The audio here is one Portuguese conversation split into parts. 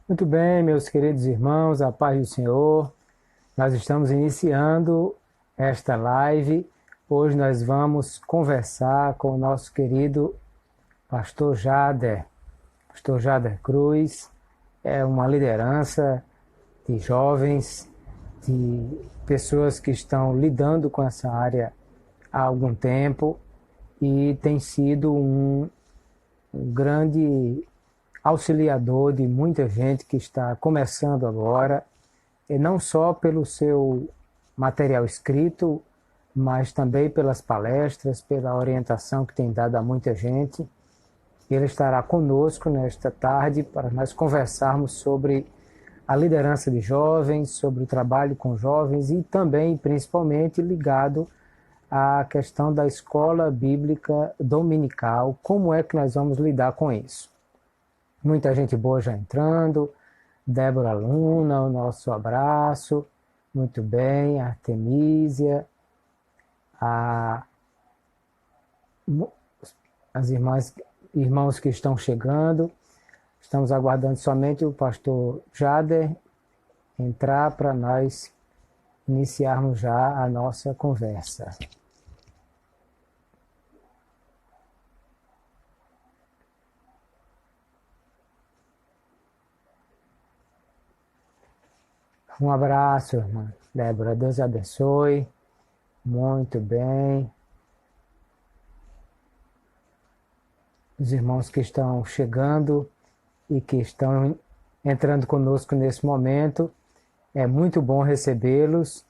Muito bem, meus queridos irmãos, a paz do Senhor. Nós estamos iniciando esta live. Hoje nós vamos conversar com o nosso querido Pastor Jader. Pastor Jader Cruz é uma liderança de jovens, de pessoas que estão lidando com essa área há algum tempo e tem sido um grande auxiliador de muita gente que está começando agora, e não só pelo seu material escrito, mas também pelas palestras, pela orientação que tem dado a muita gente. Ele estará conosco nesta tarde para nós conversarmos sobre a liderança de jovens, sobre o trabalho com jovens e também, principalmente, ligado à questão da escola bíblica dominical, como é que nós vamos lidar com isso. Muita gente boa já entrando. Débora Luna, o nosso abraço. Muito bem, Artemísia, a, as irmãos que estão chegando. Estamos aguardando somente o pastor Jader entrar para nós iniciarmos já a nossa conversa. Um abraço, irmã Débora. Deus abençoe. Muito bem. Os irmãos que estão chegando e que estão entrando conosco nesse momento, é muito bom recebê-los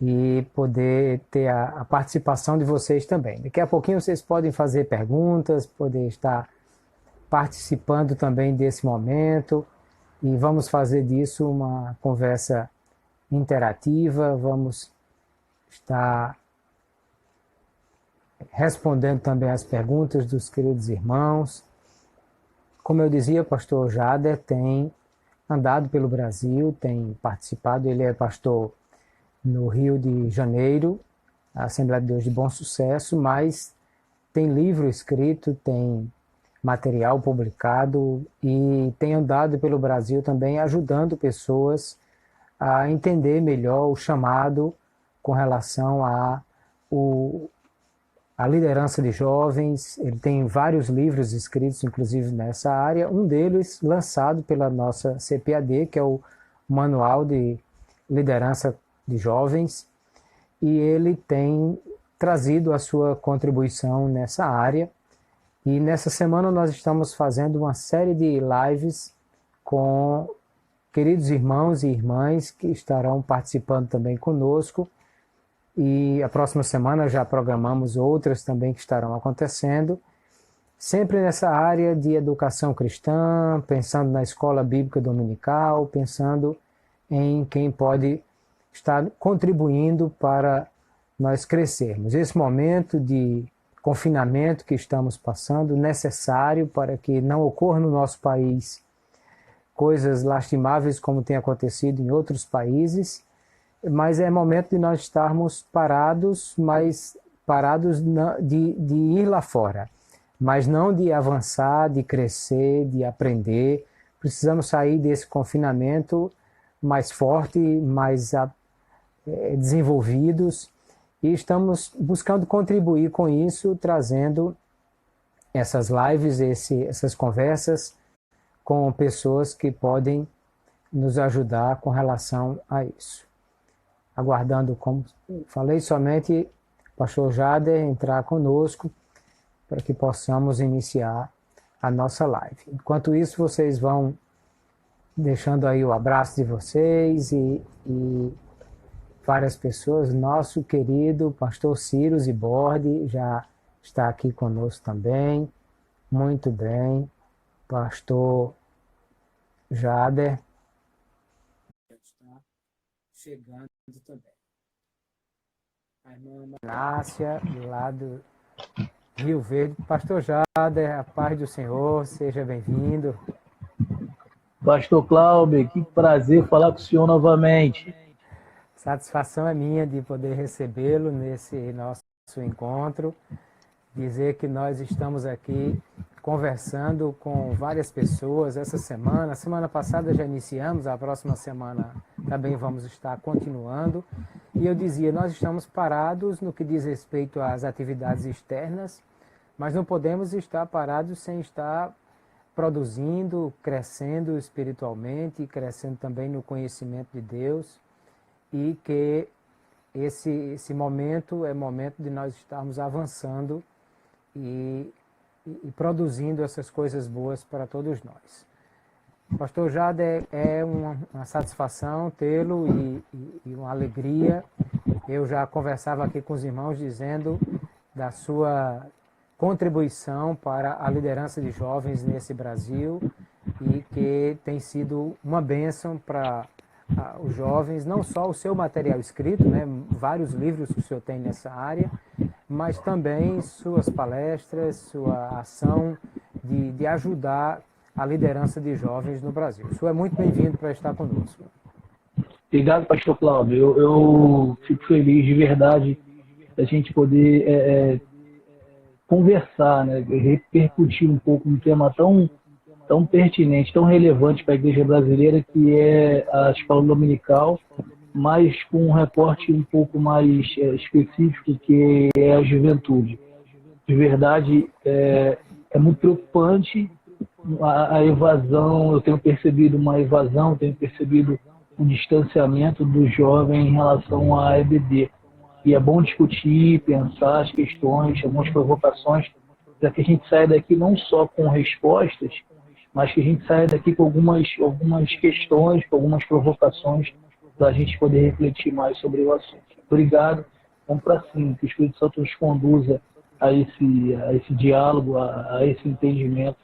e poder ter a participação de vocês também. Daqui a pouquinho vocês podem fazer perguntas, poder estar participando também desse momento. E vamos fazer disso uma conversa interativa, vamos estar respondendo também as perguntas dos queridos irmãos. Como eu dizia, o pastor Jader tem andado pelo Brasil, tem participado, ele é pastor no Rio de Janeiro, a Assembleia de Deus de Bom Sucesso, mas tem livro escrito, tem material publicado e tem andado pelo Brasil também ajudando pessoas a entender melhor o chamado com relação a liderança de jovens. Ele tem vários livros escritos, inclusive nessa área, um deles lançado pela nossa CPAD, que é o Manual de Liderança de Jovens, e ele tem trazido a sua contribuição nessa área. E nessa semana nós estamos fazendo uma série de lives com queridos irmãos e irmãs que estarão participando também conosco. E a próxima semana já programamos outras também que estarão acontecendo, sempre nessa área de educação cristã, pensando na escola bíblica dominical, pensando em quem pode estar contribuindo para nós crescermos. Esse momento de confinamento que estamos passando, necessário para que não ocorra no nosso país coisas lastimáveis como tem acontecido em outros países, mas é momento de nós estarmos parados, mas parados de ir lá fora, mas não de avançar, de crescer, de aprender. Precisamos sair desse confinamento mais forte, mais desenvolvidos, e estamos buscando contribuir com isso, trazendo essas lives, essas conversas com pessoas que podem nos ajudar com relação a isso. Aguardando, como falei, somente o pastor Jader entrar conosco para que possamos iniciar a nossa live. Enquanto isso, vocês vão deixando aí o abraço de vocês e várias pessoas. Nosso querido pastor Ciro Zibordi já está aqui conosco também. Muito bem. Pastor Jader já está chegando também. A irmã Márcia, lá do Rio Verde. Pastor Jader, a paz do Senhor, seja bem-vindo. Pastor Cláudio, que prazer falar com o senhor novamente. Satisfação é minha de poder recebê-lo nesse nosso encontro, dizer que nós estamos aqui conversando com várias pessoas essa semana. A semana passada já iniciamos, a próxima semana também vamos estar continuando. E eu dizia, nós estamos parados no que diz respeito às atividades externas, mas não podemos estar parados sem estar produzindo, crescendo espiritualmente, crescendo também no conhecimento de Deus, e que esse momento é momento de nós estarmos avançando e produzindo essas coisas boas para todos nós. Pastor Jade, é uma satisfação tê-lo e uma alegria. Eu já conversava aqui com os irmãos dizendo da sua contribuição para a liderança de jovens nesse Brasil e que tem sido uma bênção para os jovens, não só o seu material escrito, né, vários livros que o senhor tem nessa área, mas também suas palestras, sua ação de ajudar a liderança de jovens no Brasil. O senhor é muito bem-vindo para estar conosco. Obrigado, pastor Cláudio. Eu fico feliz de verdade da gente poder conversar, né, repercutir um pouco um tema tão pertinente, tão relevante para a igreja brasileira, que é a escola dominical, mas com um recorte um pouco mais específico, que é a juventude. De verdade, é muito preocupante a evasão. Eu tenho percebido uma evasão, tenho percebido um distanciamento do jovem em relação à EBD. E é bom discutir, pensar as questões, algumas provocações, para que a gente saia daqui não só com respostas, mas que a gente saia daqui com algumas questões, com algumas provocações, para a gente poder refletir mais sobre o assunto. Obrigado. Vamos para cima, que o Espírito Santo nos conduza a esse diálogo, a esse entendimento,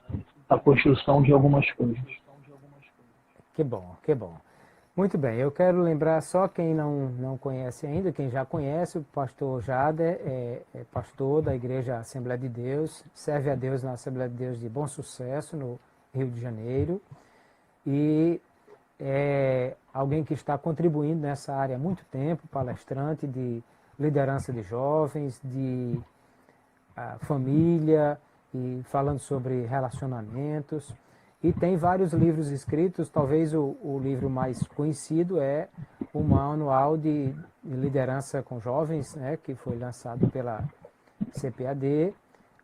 a construção de algumas coisas. Que bom, que bom. Muito bem, eu quero lembrar só quem não conhece ainda, quem já conhece, o pastor Jader é pastor da Igreja Assembleia de Deus, serve a Deus na Assembleia de Deus de Bom Sucesso, no Rio de Janeiro, e é alguém que está contribuindo nessa área há muito tempo, palestrante de liderança de jovens, de família, e falando sobre relacionamentos. E tem vários livros escritos, talvez o livro mais conhecido é o Manual de Liderança com Jovens, né, que foi lançado pela CPAD,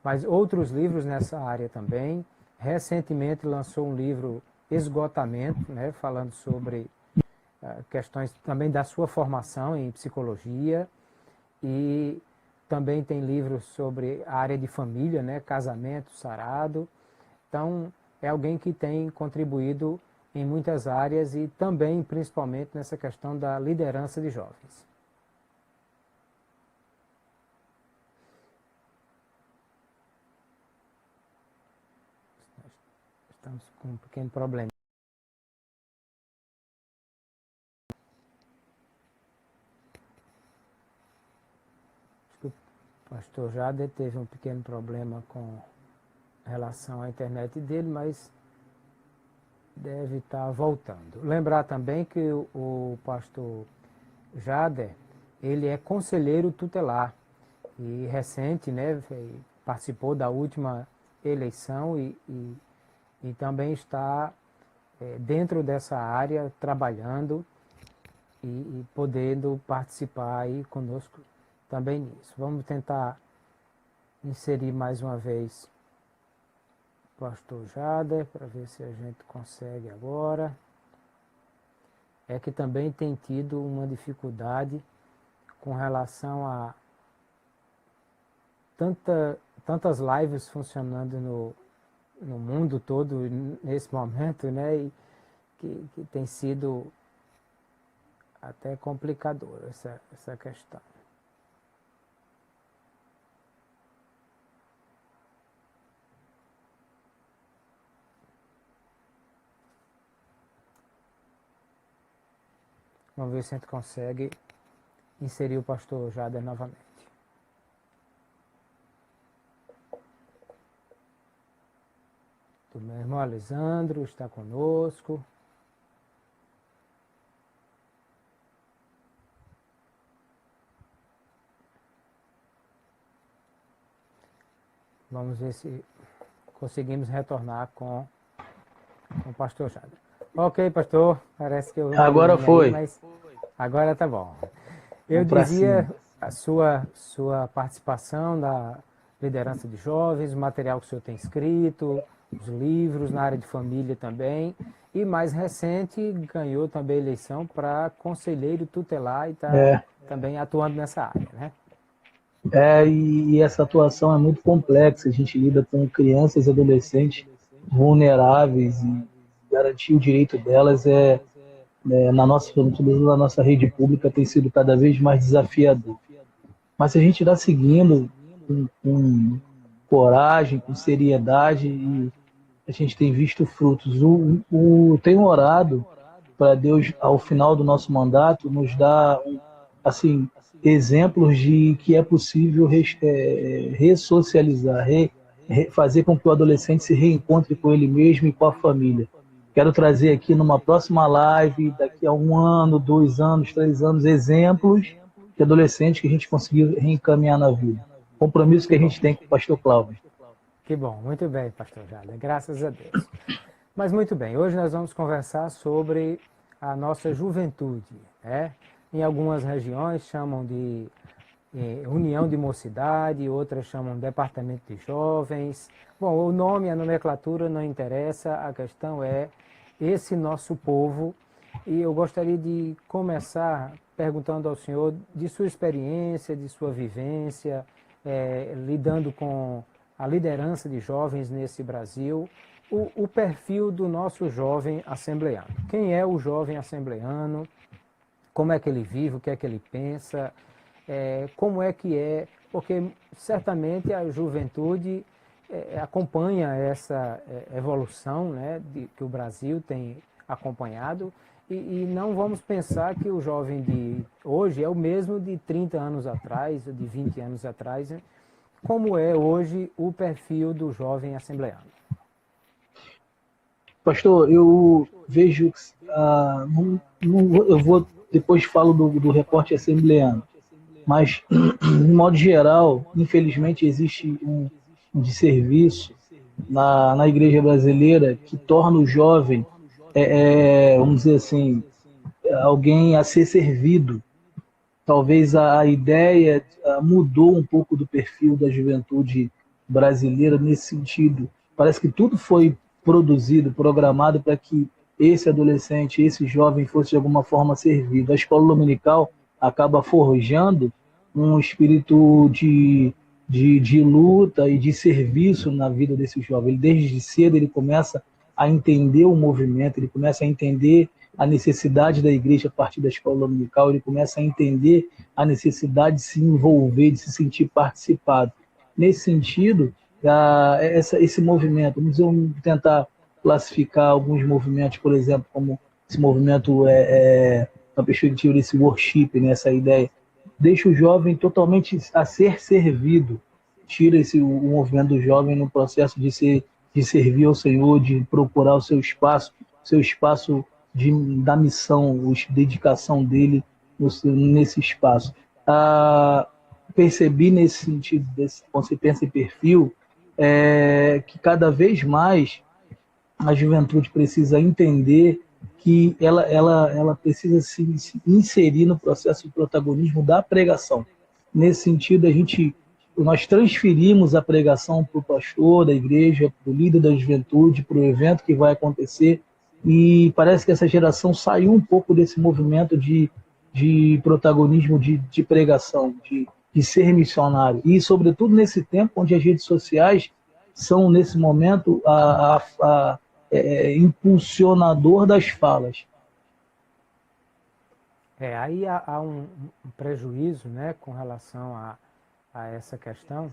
mas outros livros nessa área também. Recentemente lançou um livro Esgotamento, né, falando sobre questões também da sua formação em psicologia, e também tem livros sobre a área de família, né, casamento sarado. Então, é alguém que tem contribuído em muitas áreas e também, principalmente, nessa questão da liderança de jovens. Estamos com um pequeno problema. Acho que o pastor Jader teve um pequeno problema com relação à internet dele, mas deve estar voltando. Lembrar também que o pastor Jader, ele é conselheiro tutelar e recente, né, participou da última eleição e também está dentro dessa área trabalhando e podendo participar aí conosco também nisso. Vamos tentar inserir mais uma vez o pastor Jader para ver se a gente consegue agora. É que também tem tido uma dificuldade com relação a tantas lives funcionando no mundo todo nesse momento, né? E que tem sido até complicador essa questão. Vamos ver se a gente consegue inserir o pastor Jader novamente. O meu irmão Alessandro está conosco. Vamos ver se conseguimos retornar com o pastor Jada. Ok, pastor, parece que eu... Agora foi. Aí, mas agora tá bom. Eu dizia a sua participação da liderança de jovens, o material que o senhor tem escrito, os livros na área de família também, e mais recente ganhou também eleição para conselheiro tutelar e está também atuando nessa área, né? E essa atuação é muito complexa. A gente lida com crianças e adolescentes vulneráveis e garantir o direito delas na nossa rede pública tem sido cada vez mais desafiador. Mas se a gente está seguindo com coragem, com seriedade, e a gente tem visto frutos. Tenho orado para Deus, ao final do nosso mandato, nos dar assim, exemplos de que é possível ressocializar, fazer com que o adolescente se reencontre com ele mesmo e com a família. Quero trazer aqui numa próxima live, daqui a 1 ano, 2 anos, 3 anos, exemplos de adolescentes que a gente conseguiu reencaminhar na vida. Compromisso que a gente tem com o pastor Cláudio. Que bom, muito bem, pastor Jada, graças a Deus. Mas muito bem, hoje nós vamos conversar sobre a nossa juventude, né? Em algumas regiões chamam de União de Mocidade, outras chamam de Departamento de Jovens. Bom, o nome, a nomenclatura não interessa, a questão é esse nosso povo. E eu gostaria de começar perguntando ao senhor de sua experiência, de sua vivência, lidando com a liderança de jovens nesse Brasil, o perfil do nosso jovem assembleano. Quem é o jovem assembleano? Como é que ele vive? O que é que ele pensa? Como é que é? Porque certamente a juventude acompanha essa evolução, né, que o Brasil tem acompanhado, e não vamos pensar que o jovem de hoje é o mesmo de 30 anos atrás, de 20 anos atrás, né? Como é hoje o perfil do jovem assembleano? Pastor, eu vejo, eu vou depois falo do recorte assembleano, mas, de modo geral, infelizmente existe um desserviço na igreja brasileira que torna o jovem, vamos dizer assim, alguém a ser servido. Talvez a ideia mudou um pouco do perfil da juventude brasileira nesse sentido. Parece que tudo foi produzido, programado para que esse adolescente, esse jovem fosse de alguma forma servido. A escola dominical acaba forjando um espírito de luta e de serviço na vida desse jovem. Desde cedo ele começa a entender o movimento, ele começa a entender a necessidade da igreja a partir da escola dominical, ele começa a entender a necessidade de se envolver, de se sentir participado. Nesse sentido, esse movimento, vamos tentar classificar alguns movimentos, por exemplo, como esse movimento na perspectiva desse worship, né, essa ideia, deixa o jovem totalmente a ser servido, tira o movimento do jovem no processo de servir ao Senhor, de procurar o seu espaço da missão, a dedicação dele nesse espaço. Percebi nesse sentido, quando se pensa em perfil, que cada vez mais a juventude precisa entender que ela precisa se inserir no processo de protagonismo da pregação. Nesse sentido, nós transferimos a pregação para o pastor da igreja, para o líder da juventude, para o evento que vai acontecer, e parece que essa geração saiu um pouco desse movimento de protagonismo de pregação, de ser missionário. E, sobretudo, nesse tempo onde as redes sociais são, nesse momento, impulsionador das falas. Aí há um prejuízo, né, com relação a essa questão.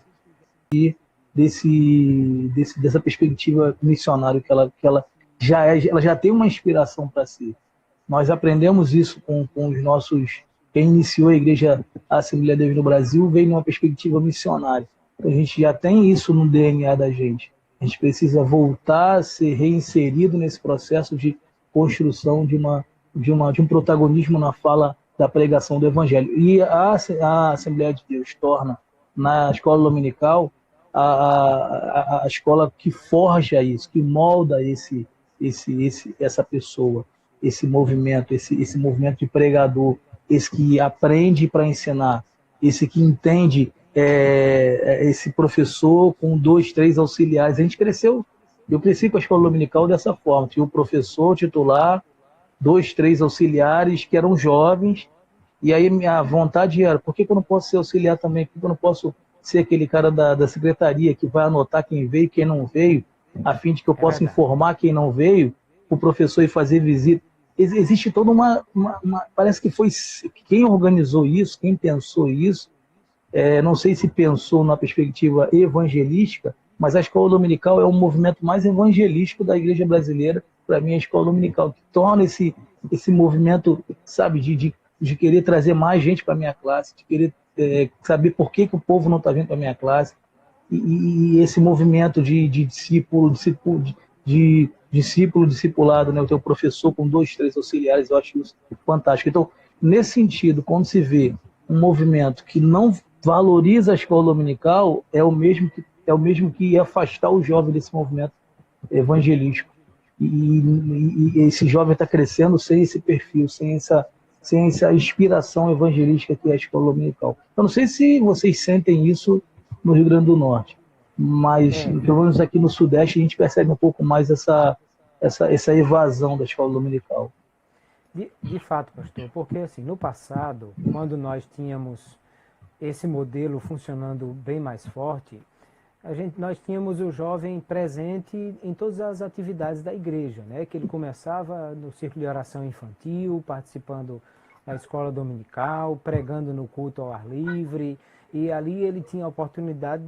E dessa perspectiva missionária que ela já tem uma inspiração para si. Nós aprendemos isso com os nossos... Quem iniciou a Igreja Assembleia de Deus no Brasil veio numa perspectiva missionária. Então, a gente já tem isso no DNA da gente. A gente precisa voltar a ser reinserido nesse processo de construção de um protagonismo na fala da pregação do Evangelho. E a Assembleia de Deus torna, na escola dominical, a escola que forja isso, que molda essa pessoa, esse movimento de pregador, esse que aprende para ensinar, esse que entende, esse professor com 2, 3 auxiliares. Eu cresci com a escola dominical dessa forma, tinha o professor titular, 2, 3 auxiliares que eram jovens, e aí minha vontade era, por que eu não posso ser auxiliar também? Por que eu não posso ser aquele cara da secretaria que vai anotar quem veio e quem não veio, a fim de que eu possa informar quem não veio, o professor ir fazer visita? Existe toda parece que foi quem organizou isso, quem pensou isso, não sei se pensou na perspectiva evangelística, mas a escola dominical é o movimento mais evangelístico da igreja brasileira, para mim, a escola dominical, que torna esse movimento, sabe, de querer trazer mais gente para a minha classe, de querer saber por que o povo não está vindo para a minha classe, e esse movimento de discipulado, né, o teu professor com 2, 3 auxiliares, eu acho isso fantástico. Então, nesse sentido, quando se vê um movimento que não valoriza a escola dominical, é o mesmo que afastar o jovem desse movimento evangelístico. E esse jovem está crescendo sem esse perfil, sem essa inspiração evangelística que é a escola dominical. Eu não sei se vocês sentem isso no Rio Grande do Norte, mas pelo menos aqui no Sudeste a gente percebe um pouco mais essa evasão da escola dominical. De fato, pastor, porque assim, no passado, quando nós tínhamos esse modelo funcionando bem mais forte, nós tínhamos o jovem presente em todas as atividades da igreja, né? Que ele começava no círculo de oração infantil, participando da escola dominical, pregando no culto ao ar livre, e ali ele tinha a oportunidade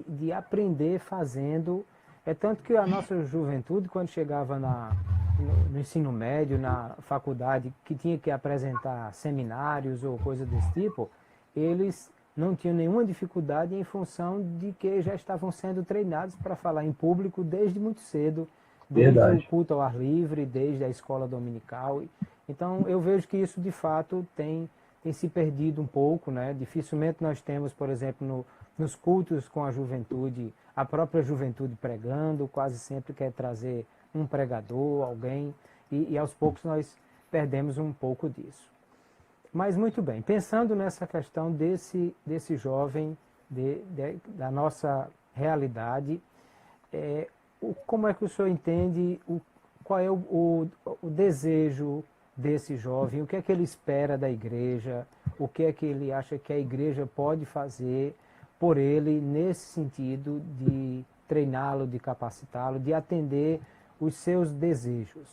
de aprender fazendo. É tanto que a nossa juventude, quando chegava no ensino médio, na faculdade, que tinha que apresentar seminários ou coisa desse tipo, eles não tinham nenhuma dificuldade em função de que já estavam sendo treinados para falar em público desde muito cedo, desde o culto ao ar livre, desde a escola dominical. Então eu vejo que isso de fato tem se perdido um pouco, né? Dificilmente nós temos, por exemplo, nos cultos com a juventude, a própria juventude pregando, quase sempre quer trazer um pregador, alguém, e aos poucos nós perdemos um pouco disso. Mas muito bem, pensando nessa questão desse jovem, da nossa realidade, como é que o senhor entende, qual é o desejo desse jovem, o que é que ele espera da igreja, o que é que ele acha que a igreja pode fazer por ele nesse sentido de treiná-lo, de capacitá-lo, de atender os seus desejos?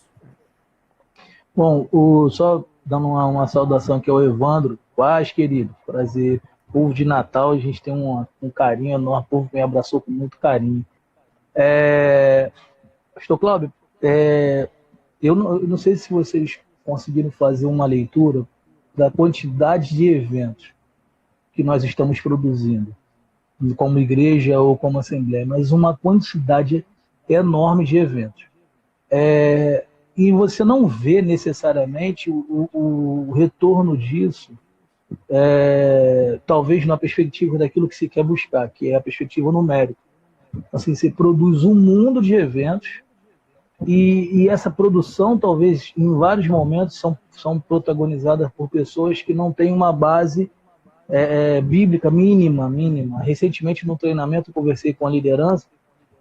Bom, só dando uma saudação aqui ao Evandro, Paz, querido, prazer. Povo de Natal, a gente tem um carinho enorme, o povo me abraçou com muito carinho. Pastor Cláudio, eu não sei se vocês conseguiram fazer uma leitura da quantidade de eventos que nós estamos produzindo, como igreja ou como assembleia, mas uma quantidade enorme de eventos. E você não vê necessariamente o retorno disso, talvez na perspectiva daquilo que se quer buscar, que é a perspectiva numérica. Assim, você produz um mundo de eventos e essa produção, talvez, em vários momentos, são protagonizadas por pessoas que não têm uma base bíblica mínima. Recentemente, no treinamento, eu conversei com a liderança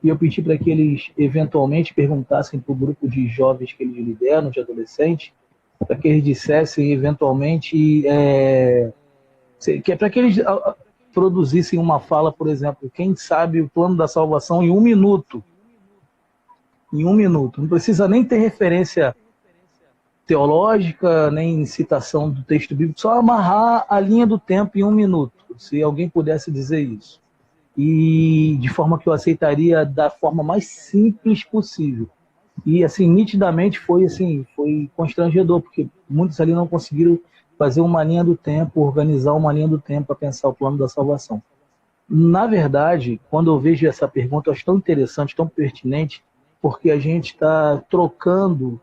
e eu pedi para que eles, eventualmente, perguntassem para o grupo de jovens que eles lideram, de adolescentes, para que eles dissessem, eventualmente, para que eles produzissem uma fala, por exemplo, quem sabe o plano da salvação em 1 minuto. Em 1 minuto. Não precisa nem ter referência teológica, nem citação do texto bíblico, só amarrar a linha do tempo em 1 minuto, se alguém pudesse dizer isso. E de forma que eu aceitaria da forma mais simples possível. E assim, nitidamente foi constrangedor, porque muitos ali não conseguiram fazer uma linha do tempo, organizar uma linha do tempo para pensar o plano da salvação. Na verdade, quando eu vejo essa pergunta, eu acho tão interessante, tão pertinente, porque a gente está trocando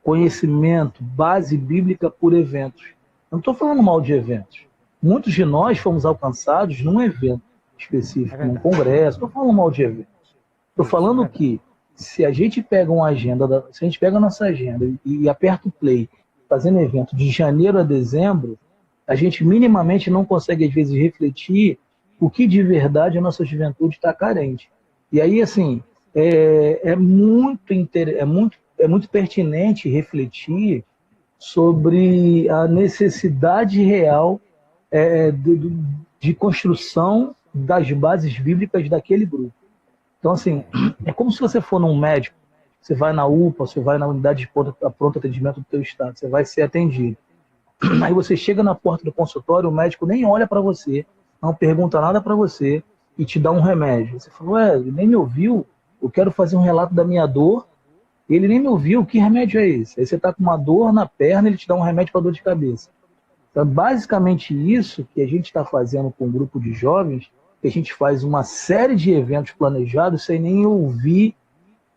conhecimento, base bíblica por eventos. Eu não estou falando mal de eventos. Muitos de nós fomos alcançados num evento. específico num congresso, estou falando mal de evento. Estou falando que se a gente pega uma agenda, se a gente pega a nossa agenda e aperta o play, fazendo evento de janeiro a dezembro, a gente minimamente não consegue, às vezes, refletir o que de verdade a nossa juventude está carente. E aí, assim, é muito pertinente refletir sobre a necessidade real de construção das bases bíblicas daquele grupo. Então, assim, é como se você for num médico, você vai na UPA, você vai na unidade de pronto atendimento do teu estado, você vai ser atendido. Aí você chega na porta do consultório, o médico nem olha para você, não pergunta nada para você e te dá um remédio. Você falou, ele nem me ouviu, eu quero fazer um relato da minha dor, ele nem me ouviu, que remédio é esse? Aí você está com uma dor na perna, ele te dá um remédio para dor de cabeça. Então, basicamente isso que a gente está fazendo com um grupo de jovens, que a gente faz uma série de eventos planejados sem nem ouvir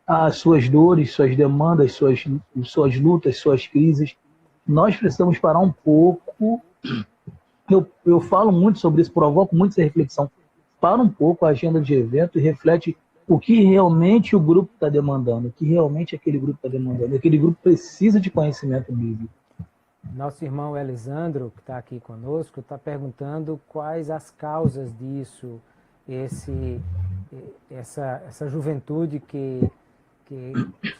as suas dores, suas demandas, suas lutas, suas crises. Nós precisamos parar um pouco. Eu falo muito sobre isso, provoco muito essa reflexão. Para um pouco a agenda de evento e reflete o que realmente o grupo está demandando, o que realmente aquele grupo está demandando. Aquele grupo precisa de conhecimento bíblico. Nosso irmão Elisandro, que está aqui conosco, está perguntando quais as causas disso, essa juventude que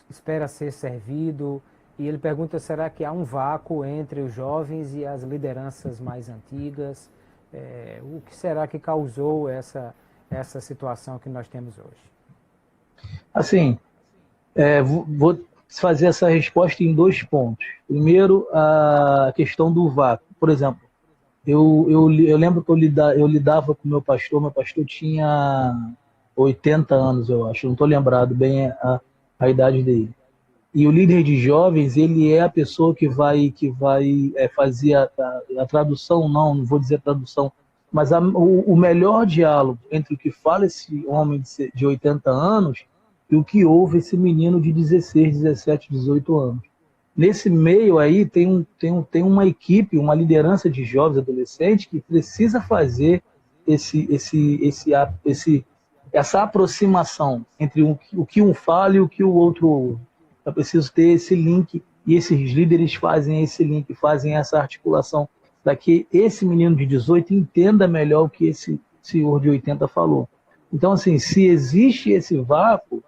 espera ser servido. E ele pergunta, será que há um vácuo entre os jovens e as lideranças mais antigas? O que será que causou essa situação que nós temos hoje? Assim, vou fazer essa resposta em 2 pontos. Primeiro, a questão do vácuo. Por exemplo, eu lembro que eu lidava com meu pastor tinha 80 anos, eu acho, não estou lembrado bem a idade dele. E o líder de jovens, ele é a pessoa que vai fazer a tradução, não vou dizer tradução, mas o melhor diálogo entre o que fala esse homem de 80 anos e o que ouve esse menino de 16, 17, 18 anos. Nesse meio aí tem uma equipe, uma liderança de jovens adolescentes que precisa fazer essa aproximação entre o que um fala e o que o outro ouve. É preciso ter esse link e esses líderes fazem esse link, fazem essa articulação para que esse menino de 18 entenda melhor o que esse senhor de 80 falou. Então, assim, se existe esse vácuo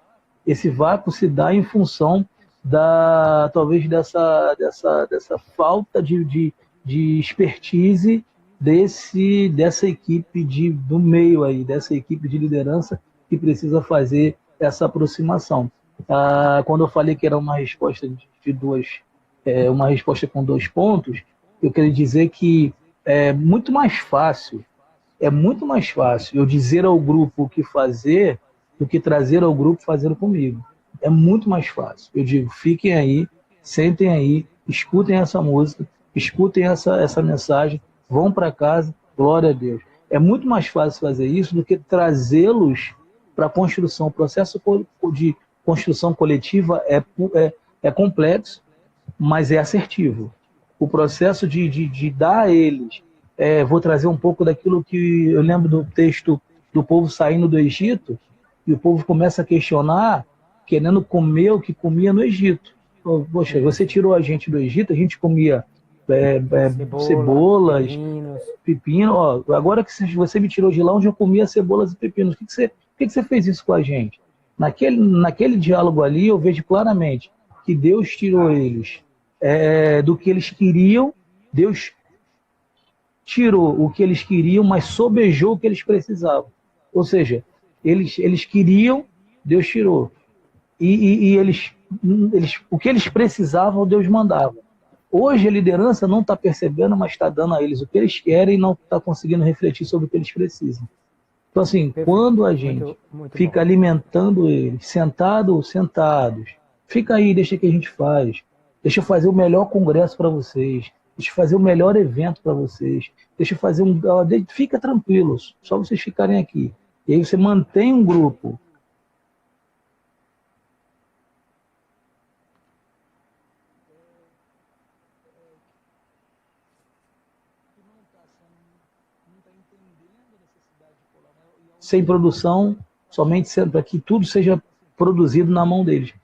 se dá em função talvez dessa falta de expertise dessa equipe do meio aí, dessa equipe de liderança que precisa fazer essa aproximação. Quando eu falei que era uma resposta uma resposta com 2 pontos, eu queria dizer que é muito mais fácil eu dizer ao grupo o que fazer do que trazer ao grupo fazendo comigo. É muito mais fácil. Eu digo, fiquem aí, sentem aí, escutem essa música, escutem essa mensagem, vão para casa, glória a Deus. É muito mais fácil fazer isso do que trazê-los para a construção. O processo de construção coletiva é complexo, mas é assertivo. O processo de dar a eles, vou trazer um pouco daquilo que eu lembro do texto do povo saindo do Egito, e o povo começa a questionar, querendo comer o que comia no Egito. Poxa, você tirou a gente do Egito, a gente comia cebolas, pepino. Agora que você me tirou de lá onde eu comia cebolas e pepinos, por que você fez isso com a gente? Naquele diálogo ali, eu vejo claramente que Deus tirou eles do que eles queriam, Deus tirou o que eles queriam, mas sobejou o que eles precisavam. Ou seja, eles queriam, Deus tirou. E o que eles precisavam, Deus mandava. Hoje a liderança não está percebendo, mas está dando a eles o que eles querem e não está conseguindo refletir sobre o que eles precisam. Então, assim, quando a gente fica alimentando eles, sentados, fica aí, deixa que a gente faz. Deixa eu fazer o melhor congresso para vocês. Deixa eu fazer o melhor evento para vocês. Deixa eu fazer Fica tranquilos, só vocês ficarem aqui. E aí você mantém um grupo. sem produção, somente para que tudo seja produzido na mão deles.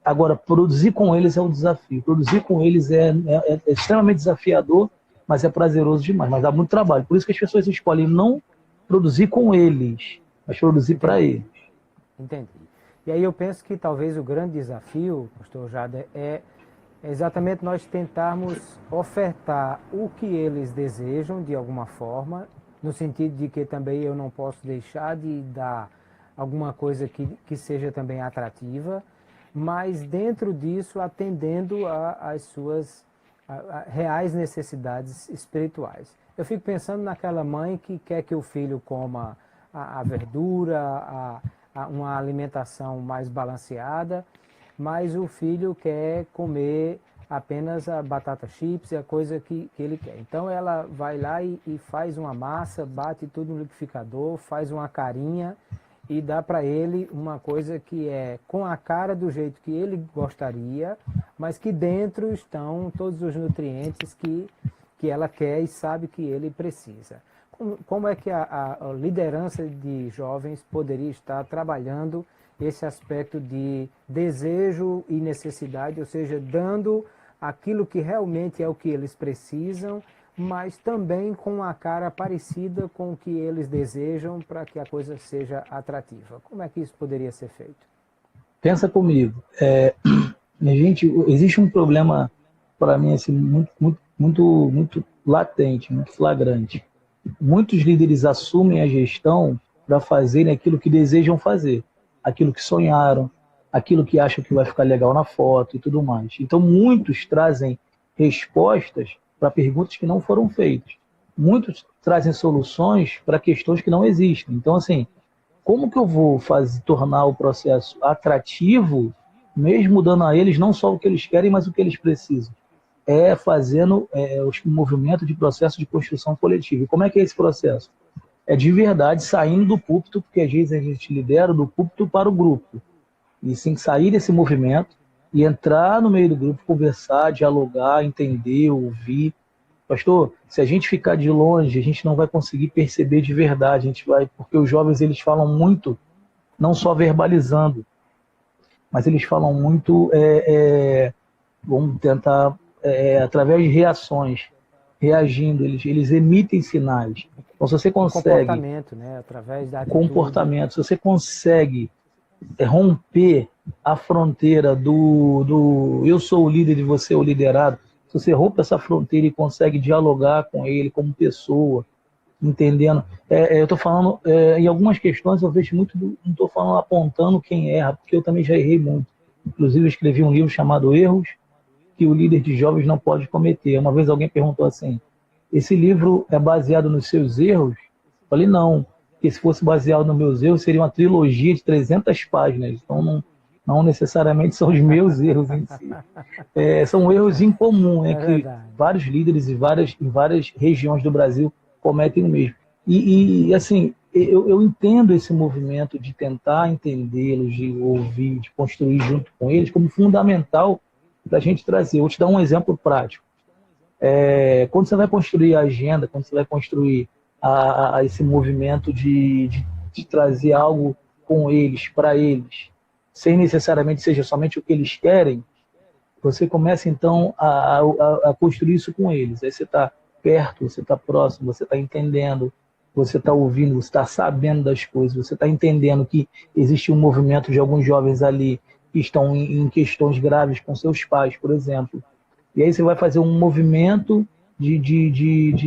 Agora, produzir com eles é um desafio. Produzir com eles é extremamente desafiador, mas é prazeroso demais. Mas dá muito trabalho. Por isso que as pessoas escolhem não produzir com eles, mas produzir para eles. Entendi. E aí eu penso que talvez o grande desafio, pastor Jader, é exatamente nós tentarmos ofertar o que eles desejam de alguma forma, no sentido de que também eu não posso deixar de dar alguma coisa que seja também atrativa, mas dentro disso atendendo às suas reais necessidades espirituais. Eu fico pensando naquela mãe que quer que o filho coma a verdura, uma alimentação mais balanceada, mas o filho quer comer apenas a batata chips, a coisa que ele quer. Então ela vai lá e faz uma massa, bate tudo no liquidificador, faz uma carinha e dá para ele uma coisa que é com a cara do jeito que ele gostaria, mas que dentro estão todos os nutrientes que ela quer e sabe que ele precisa. Como é que a liderança de jovens poderia estar trabalhando esse aspecto de desejo e necessidade, ou seja, dando aquilo que realmente é o que eles precisam, mas também com a cara parecida com o que eles desejam para que a coisa seja atrativa? Como é que isso poderia ser feito? Pensa comigo. Gente, existe um problema para mim assim, muito latente, muito flagrante. Muitos líderes assumem a gestão para fazerem aquilo que desejam fazer, aquilo que sonharam, aquilo que acham que vai ficar legal na foto e tudo mais. Então, muitos trazem respostas para perguntas que não foram feitas. Muitos trazem soluções para questões que não existem. Então, assim, como que eu vou tornar o processo atrativo, mesmo dando a eles não só o que eles querem, mas o que eles precisam? Fazendo o movimento de processo de construção coletiva. E como é que é esse processo? É de verdade saindo do púlpito, porque às vezes a gente lidera do púlpito para o grupo. E sim sair desse movimento e entrar no meio do grupo, conversar, dialogar, entender, ouvir. Pastor, se a gente ficar de longe, a gente não vai conseguir perceber de verdade. A gente vai, porque os jovens eles falam muito, não só verbalizando, mas eles falam muito, vamos tentar, através de reações, reagindo, eles emitem sinais. Então, se você consegue... Comportamento, né? Através da atitude. Comportamento. Se você consegue romper a fronteira do eu sou o líder e você é o liderado, se você rompe essa fronteira e consegue dialogar com ele como pessoa, entendendo. Eu estou falando, em algumas questões eu vejo muito, não estou falando apontando quem erra, porque eu também já errei muito. Inclusive eu escrevi um livro chamado Erros que o líder de jovens não pode cometer. Uma vez alguém perguntou assim, esse livro é baseado nos seus erros? Eu falei, não, porque se fosse baseado nos meus erros, seria uma trilogia de 300 páginas. Então, não necessariamente são os meus erros em si. São erros incomuns, que vários líderes em várias regiões do Brasil cometem o mesmo. E assim, eu entendo esse movimento de tentar entendê-los, de ouvir, de construir junto com eles, como fundamental para a gente trazer. Eu vou te dar um exemplo prático. Quando você vai construir a agenda, quando você vai construir esse movimento de trazer algo com eles, para eles, sem necessariamente seja somente o que eles querem, você começa então a construir isso com eles. Aí você está perto, você está próximo, você está entendendo, você está ouvindo, você está sabendo das coisas, você está entendendo que existe um movimento de alguns jovens ali que estão em questões graves com seus pais, por exemplo. E aí você vai fazer um movimento de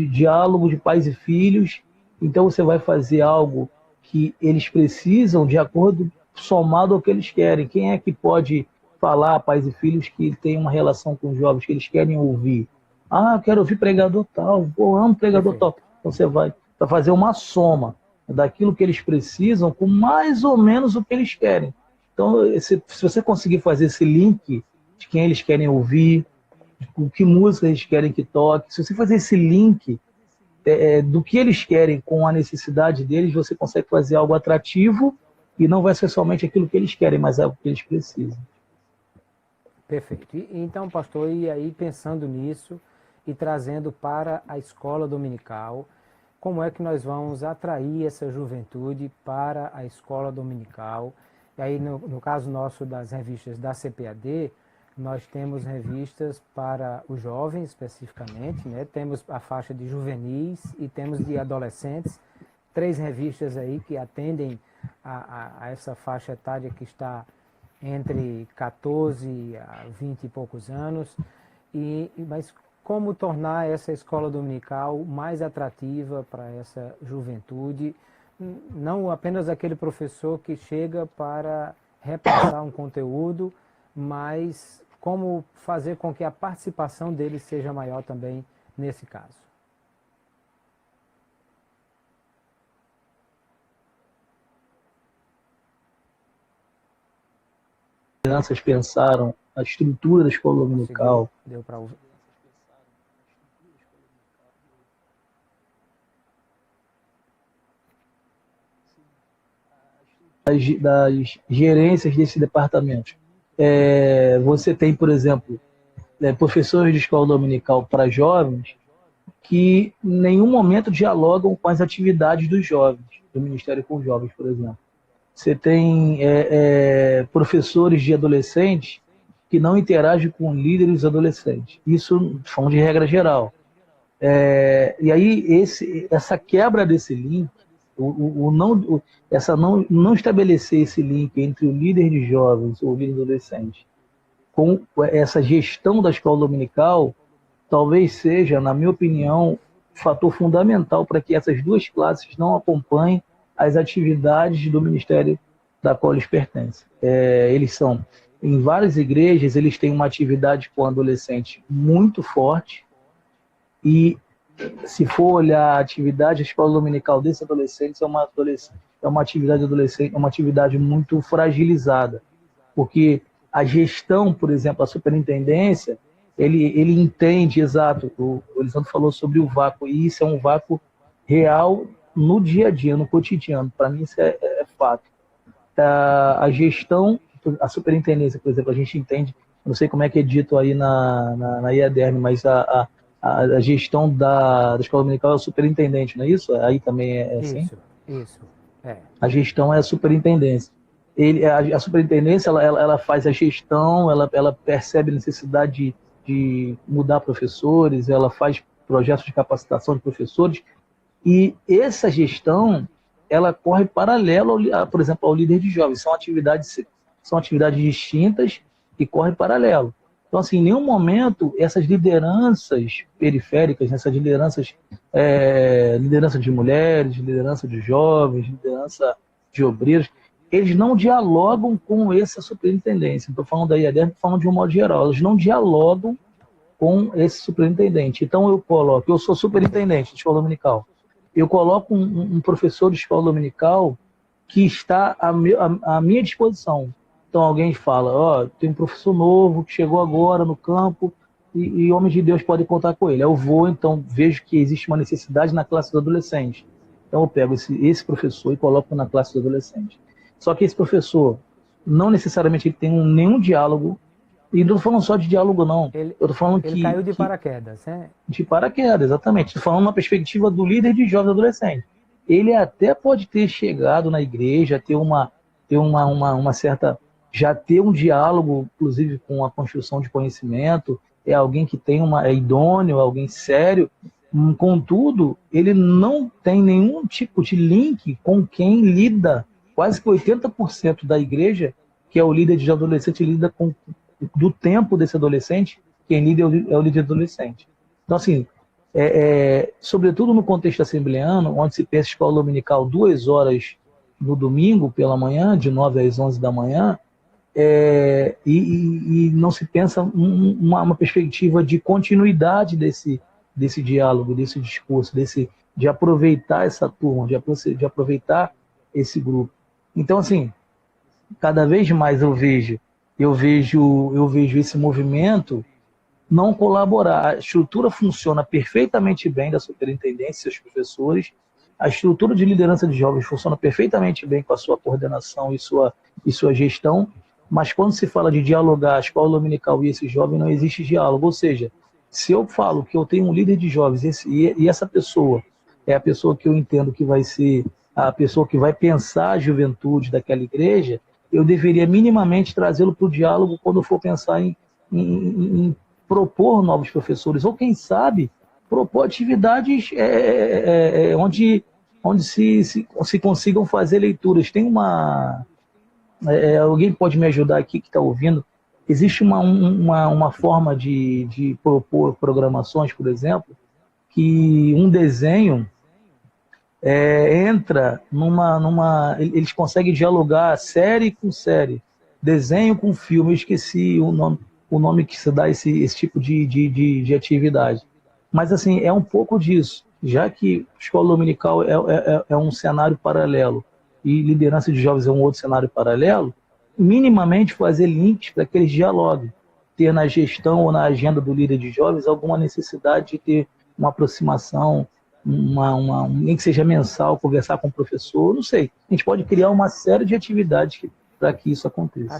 diálogo de pais e filhos. Então você vai fazer algo que eles precisam de acordo, somado ao que eles querem. Quem é que pode falar a pais e filhos que tem uma relação com os jovens, que eles querem ouvir? Eu quero ouvir pregador tal, eu amo pregador tal. Então você vai fazer uma soma daquilo que eles precisam com mais ou menos o que eles querem. Então, se você conseguir fazer esse link de quem eles querem ouvir, o que música eles querem que toque, se você fazer esse link do que eles querem com a necessidade deles, você consegue fazer algo atrativo e não vai ser somente aquilo que eles querem, mas algo que eles precisam. Perfeito. Então, pastor, e aí pensando nisso e trazendo para a escola dominical, como é que nós vamos atrair essa juventude para a escola dominical. E aí, no caso nosso das revistas da CPAD, nós temos revistas para os jovens especificamente, né? Temos a faixa de juvenis e temos de adolescentes, 3 revistas aí que atendem a essa faixa etária que está entre 14 a 20 e poucos anos. Mas como tornar essa escola dominical mais atrativa para essa juventude, não apenas aquele professor que chega para repassar um conteúdo, mas como fazer com que a participação dele seja maior também nesse caso. Crianças pensaram a estrutura da escola dominical. Deu para ouvir? Das gerências desse departamento. Você tem, por exemplo, professores de escola dominical para jovens que em nenhum momento dialogam com as atividades dos jovens, do Ministério com os Jovens, por exemplo. Você tem professores de adolescentes que não interagem com líderes adolescentes. Isso falando de regra geral. E aí, essa quebra desse link, não estabelecer esse link entre o líder de jovens ou o líder adolescente com essa gestão da escola dominical, talvez seja, na minha opinião, fator fundamental para que essas duas classes não acompanhem as atividades do ministério da qual eles pertencem. Eles são, em várias igrejas, eles têm uma atividade com adolescente muito forte, e se for olhar a atividade, a escola dominical desses adolescentes é uma atividade adolescente, é uma atividade muito fragilizada, porque a gestão, por exemplo, a superintendência, ele entende, exato, o Elisandro falou sobre o vácuo, e isso é um vácuo real no dia a dia, no cotidiano. Para mim isso é fato. A gestão, a superintendência, por exemplo, a gente entende, não sei como é que é dito aí na IADERN, mas a gestão da escola dominical é o superintendente, não é isso? Aí também é assim? Isso. A gestão é a superintendência. A superintendência, ela faz a gestão, ela percebe a necessidade de mudar professores, ela faz projetos de capacitação de professores, e essa gestão, ela corre paralelo, por exemplo, ao líder de jovens. São atividades distintas e correm paralelo. Então, assim, em nenhum momento essas lideranças periféricas, essas liderança de mulheres, liderança de jovens, liderança de obreiros, eles não dialogam com essa superintendência. Estou falando da IADERN, estou falando de um modo geral. Eles não dialogam com esse superintendente. Então, eu sou superintendente de escola dominical. Eu coloco um professor de escola dominical que está à minha disposição. Então alguém fala, tem um professor novo que chegou agora no campo e homens de Deus podem contar com ele. Eu vou, então, vejo que existe uma necessidade na classe do adolescente. Então eu pego esse professor e coloco na classe do adolescente. Só que esse professor, não necessariamente ele tem nenhum diálogo, e não estou falando só de diálogo, não. Eu estou falando ele caiu de paraquedas, né? De paraquedas, exatamente. Estou falando na perspectiva do líder de jovens adolescentes. Ele até pode ter chegado na igreja, ter uma certa... já ter um diálogo, inclusive, com a construção de conhecimento, é alguém que é idôneo, alguém sério. Contudo, ele não tem nenhum tipo de link com quem lida. Quase que 80% da igreja, que é o líder de adolescente, lida do tempo desse adolescente, quem lida é o líder adolescente. Então, assim, sobretudo no contexto assembleano, onde se pensa escola dominical 2 horas no domingo pela manhã, de 9 às 11 da manhã, e não se pensa uma perspectiva de continuidade desse diálogo, desse discurso, de aproveitar essa turma, de aproveitar esse grupo. Então, assim, cada vez mais eu vejo esse movimento não colaborar. A estrutura funciona perfeitamente bem da superintendência e seus professores, a estrutura de liderança de jovens funciona perfeitamente bem com a sua coordenação e sua gestão, mas quando se fala de dialogar a escola dominical e esse jovem, não existe diálogo. Ou seja, se eu falo que eu tenho um líder de jovens e essa pessoa é a pessoa que eu entendo que vai ser a pessoa que vai pensar a juventude daquela igreja, eu deveria minimamente trazê-lo para o diálogo quando eu for pensar em propor novos professores, ou quem sabe propor atividades onde se consigam fazer leituras. Tem uma... alguém pode me ajudar aqui que está ouvindo? Existe uma forma de propor programações, por exemplo, que um desenho entra eles conseguem dialogar série com série, desenho com filme. Eu esqueci o nome que se dá esse tipo de atividade. Mas assim, é um pouco disso, já que escola dominical é um cenário paralelo e liderança de jovens é um outro cenário paralelo, minimamente fazer links para que eles dialoguem, ter na gestão ou na agenda do líder de jovens alguma necessidade de ter uma aproximação, nem que seja mensal, conversar com o professor, não sei. A gente pode criar uma série de atividades para que isso aconteça.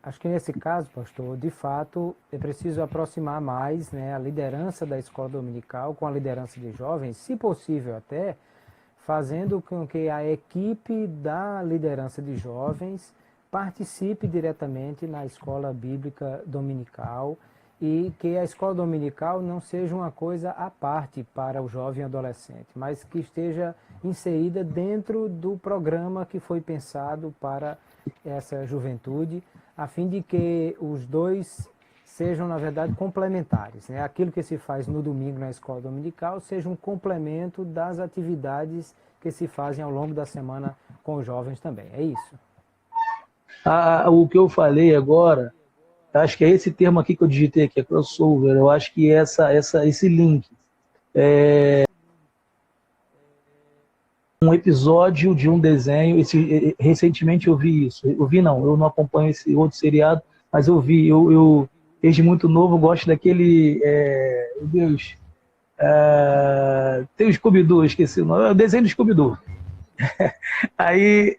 Acho que nesse caso, pastor, de fato, é preciso aproximar mais, né, a liderança da escola dominical com a liderança de jovens, se possível até, fazendo com que a equipe da liderança de jovens participe diretamente na escola bíblica dominical e que a escola dominical não seja uma coisa à parte para o jovem adolescente, mas que esteja inserida dentro do programa que foi pensado para essa juventude, a fim de que os dois sejam, na verdade, complementares, né? Aquilo que se faz no domingo na escola dominical seja um complemento das atividades que se fazem ao longo da semana com os jovens também. É isso? O que eu falei agora, acho que é esse termo aqui que eu digitei aqui, é crossover. Eu acho que esse link um episódio de um desenho. Recentemente eu vi isso. Eu não acompanho esse outro seriado, mas eu vi. Desde muito novo, gosto daquele. Meu Deus. Tem o Scooby-Doo, esqueci o nome. É o desenho do Scooby-Doo. Aí.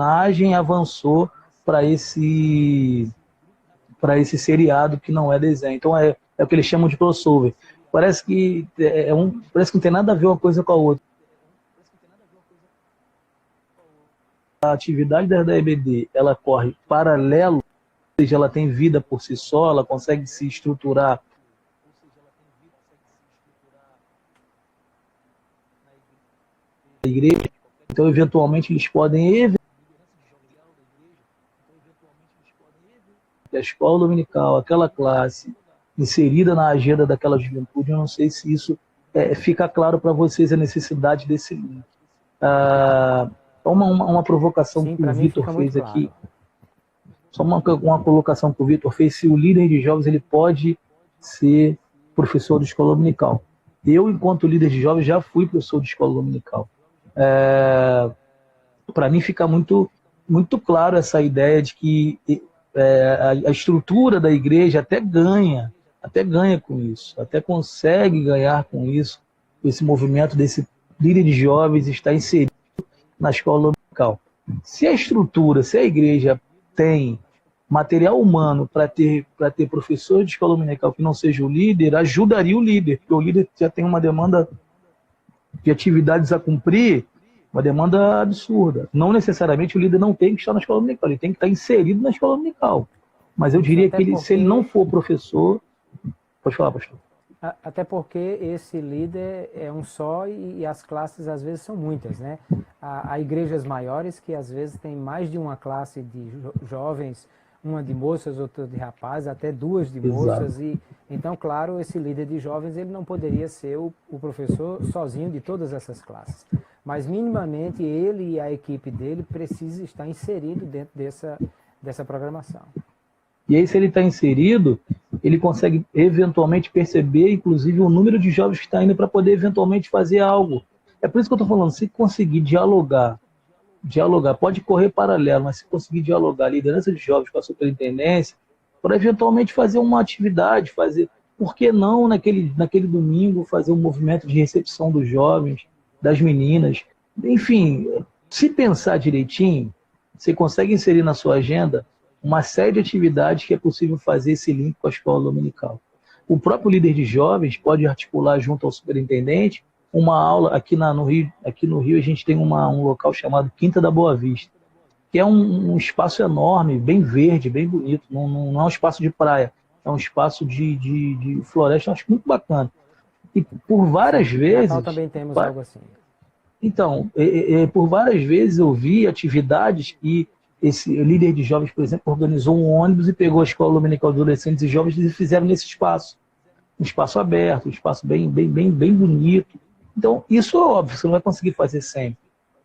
A personagem avançou para esse seriado que não é desenho. Então é o que eles chamam de crossover. Parece que não tem nada a ver uma coisa com a outra. A atividade da EBD, ela corre paralelo, ou seja, ela tem vida por si só, ela consegue se estruturar na igreja. Então, eventualmente, eles podem a escola dominical, aquela classe inserida na agenda daquela juventude. Eu não sei se isso fica claro para vocês, a necessidade desse link. Uma provocação que o Vitor fez aqui, só uma colocação que o Vitor fez: se o líder de jovens ele pode ser professor de escola dominical. Eu, enquanto líder de jovens, já fui professor de escola dominical. Para mim fica muito, muito claro essa ideia de que a estrutura da igreja até ganha com isso, até consegue ganhar com isso, esse movimento desse líder de jovens está inserido na escola dominical. Se a igreja tem material humano para ter professor de escola dominical que não seja o líder, ajudaria o líder, porque o líder já tem uma demanda de atividades a cumprir, uma demanda absurda. Não necessariamente o líder não tem que estar na escola dominical, ele tem que estar inserido na escola dominical. Mas eu diria que se ele não for professor... Pode falar, pastor. Até porque esse líder é um só e as classes às vezes são muitas, né? Há igrejas maiores que às vezes tem mais de uma classe de jovens, uma de moças, outra de rapazes, até duas de moças. E então, claro, esse líder de jovens ele não poderia ser o professor sozinho de todas essas classes. Mas minimamente ele e a equipe dele precisam estar inserido dentro dessa programação. E aí, se ele está inserido, ele consegue eventualmente perceber, inclusive, o número de jovens que está indo para poder eventualmente fazer algo. É por isso que eu estou falando, se conseguir dialogar, pode correr paralelo, mas se conseguir dialogar a liderança de jovens com a superintendência, para eventualmente fazer uma atividade, fazer, por que não naquele domingo fazer um movimento de recepção dos jovens, das meninas, enfim, se pensar direitinho, você consegue inserir na sua agenda uma série de atividades que é possível fazer esse link com a escola dominical. O próprio líder de jovens pode articular junto ao superintendente uma aula no Rio. Aqui no Rio a gente tem um local chamado Quinta da Boa Vista, que é um espaço enorme, bem verde, bem bonito. Não é um espaço de praia, é um espaço de floresta, eu acho muito bacana. E por várias vezes... Natal também temos algo assim. Então, por várias vezes eu vi atividades que esse líder de jovens, por exemplo, organizou um ônibus e pegou a escola dominical de adolescentes e jovens e fizeram nesse espaço. Um espaço aberto, um espaço bem bonito. Então, isso é óbvio, você não vai conseguir fazer sempre.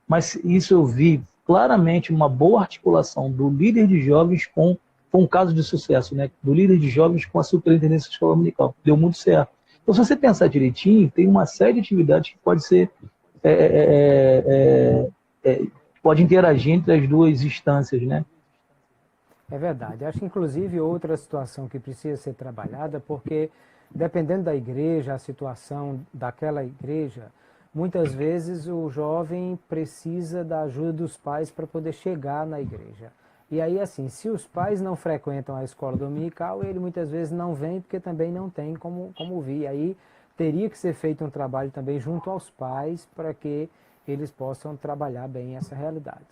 Mas isso eu vi claramente uma boa articulação do líder de jovens com um caso de sucesso, né? Do líder de jovens com a superintendência da escola dominical. Deu muito certo. Então, se você pensar direitinho, tem uma série de atividades que pode ser... pode interagir entre as duas instâncias, né? É verdade. Acho que, inclusive, outra situação que precisa ser trabalhada, porque, dependendo da igreja, a situação daquela igreja, muitas vezes o jovem precisa da ajuda dos pais para poder chegar na igreja. E aí, assim, se os pais não frequentam a escola dominical, ele muitas vezes não vem porque também não tem como vir. E aí teria que ser feito um trabalho também junto aos pais para que eles possam trabalhar bem essa realidade.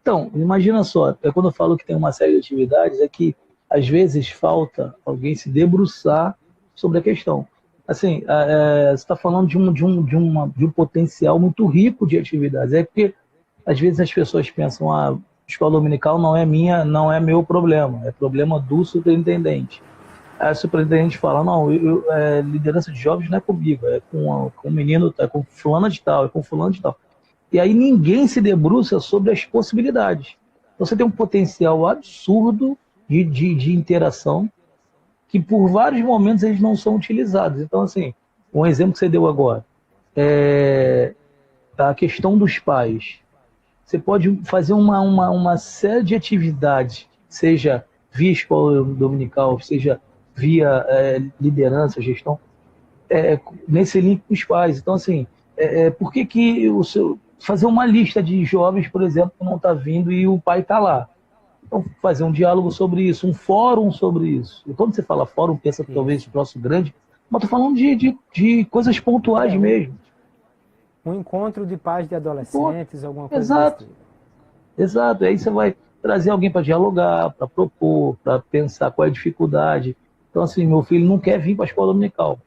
Então, imagina só, quando eu falo que tem uma série de atividades, é que às vezes falta alguém se debruçar sobre a questão. Assim, você está falando de um potencial muito rico de atividades. É porque às vezes as pessoas pensam, escola dominical não é meu problema, é problema do superintendente. Aí o superintendente fala, não, liderança de jovens não é comigo, é com o menino, é com fulano de tal, é com fulano de tal. E aí ninguém se debruça sobre as possibilidades. Então, você tem um potencial absurdo de interação que por vários momentos eles não são utilizados. Então, assim, um exemplo que você deu agora, a questão dos pais. Você pode fazer uma série de atividades, seja via escola dominical, seja via liderança, gestão, nesse link com os pais. Então, assim, por que fazer uma lista de jovens, por exemplo, que não está vindo e o pai está lá? Então, fazer um diálogo sobre isso, um fórum sobre isso. E quando você fala fórum, pensa que talvez o próximo grande, mas estou falando de coisas pontuais mesmo. Um encontro de pais de adolescentes, alguma coisa Exato. Exato. E aí você vai trazer alguém para dialogar, para propor, para pensar qual é a dificuldade. Então, assim, meu filho não quer vir para a escola dominical.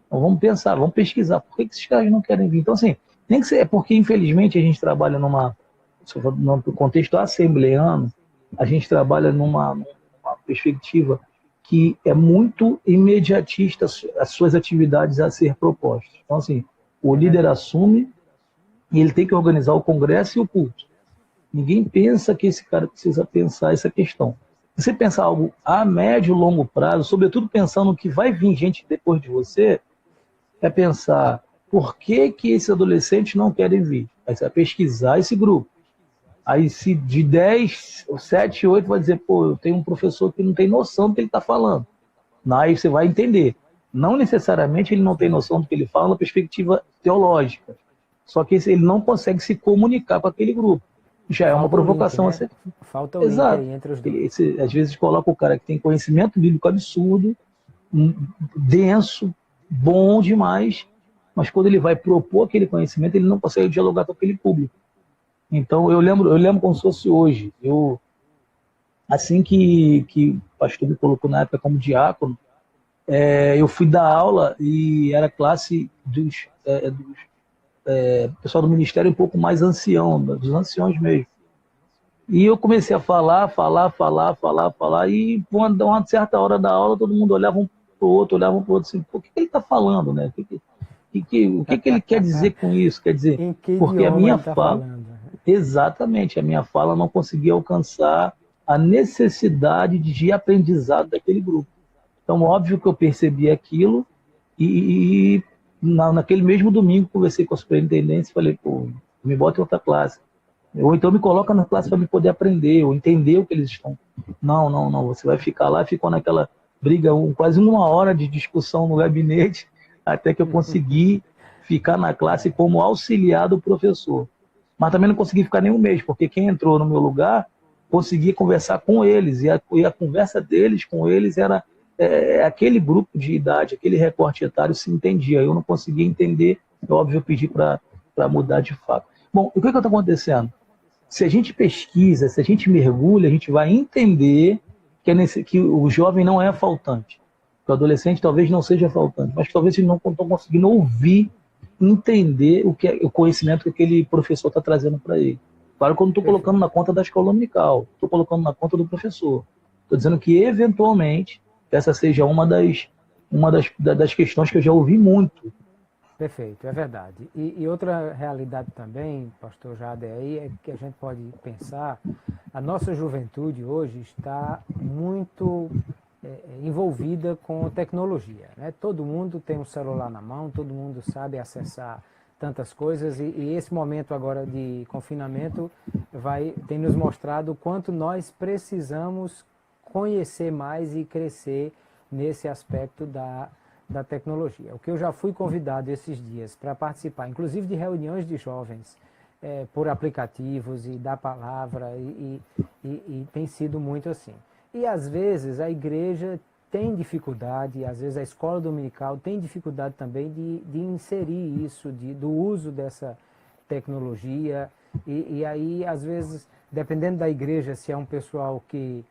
Então, vamos pensar, vamos pesquisar. Por que esses caras não querem vir? Então, assim, nem que é porque, infelizmente, a gente trabalha num contexto assembleano, a gente trabalha numa perspectiva que é muito imediatista as suas atividades a ser propostas. Então, assim, o líder assume e ele tem que organizar o congresso e o culto. Ninguém pensa que esse cara precisa pensar essa questão. Se você pensar algo a médio e longo prazo, sobretudo pensando que vai vir gente depois de você, é pensar por que esses adolescentes não querem vir. Aí você vai pesquisar esse grupo. Aí se de 10, 7, 8 vai dizer, eu tenho um professor que não tem noção do que ele está falando. Aí você vai entender. Não necessariamente ele não tem noção do que ele fala na perspectiva teológica. Só que ele não consegue se comunicar com aquele grupo. Já é uma provocação. Link, né? Falta o link aí entre os dois. Às vezes coloca o cara que tem conhecimento bíblico absurdo, denso, bom demais, mas quando ele vai propor aquele conhecimento, ele não consegue dialogar com aquele público. Então, eu lembro como se fosse hoje. Assim que o pastor me colocou na época como diácono, eu fui dar aula e era classe dos pessoal do ministério um pouco mais ancião, dos anciões mesmo. E eu comecei a falar, e uma certa hora da aula, todo mundo olhava um para o outro, assim, o que ele está falando, né? O que ele quer dizer com isso? Quer dizer, porque a minha fala... Exatamente, a minha fala não conseguia alcançar a necessidade de aprendizado daquele grupo. Então, óbvio que eu percebi aquilo naquele mesmo domingo conversei com a superintendência e falei, me bota em outra classe. Ou então me coloca na classe para me poder aprender, ou entender o que eles estão. Não, não, não. Você vai ficar lá, ficou naquela briga, quase 1 hora de discussão no gabinete, até que eu consegui ficar na classe como auxiliar do professor. Mas também não consegui ficar nem um mês, porque quem entrou no meu lugar conseguia conversar com eles, e a conversa deles com eles era aquele grupo de idade, aquele recorte etário se entendia. Eu não conseguia entender, é óbvio, eu pedi para mudar de fato. Bom, o que está acontecendo? Se a gente pesquisa, se a gente mergulha, a gente vai entender que o jovem não é faltante. Que o adolescente talvez não seja faltante, mas talvez eles não estão conseguindo ouvir, entender o conhecimento que aquele professor está trazendo para ele. Claro que eu não estou colocando na conta da escola dominical, estou colocando na conta do professor. Estou dizendo que, eventualmente, essa seja uma das questões que eu já ouvi muito. Perfeito, é verdade. E outra realidade também, pastor Jade, aí é que a gente pode pensar, a nossa juventude hoje está muito envolvida com tecnologia, né? Todo mundo tem um celular na mão, todo mundo sabe acessar tantas coisas e esse momento agora de confinamento tem nos mostrado o quanto nós precisamos conhecer mais e crescer nesse aspecto da tecnologia. O que eu já fui convidado esses dias para participar, inclusive de reuniões de jovens, por aplicativos e da palavra, e tem sido muito assim. E às vezes a igreja tem dificuldade, às vezes a escola dominical tem dificuldade também de inserir isso, do uso dessa tecnologia, e aí às vezes, dependendo da igreja, se é um pessoal que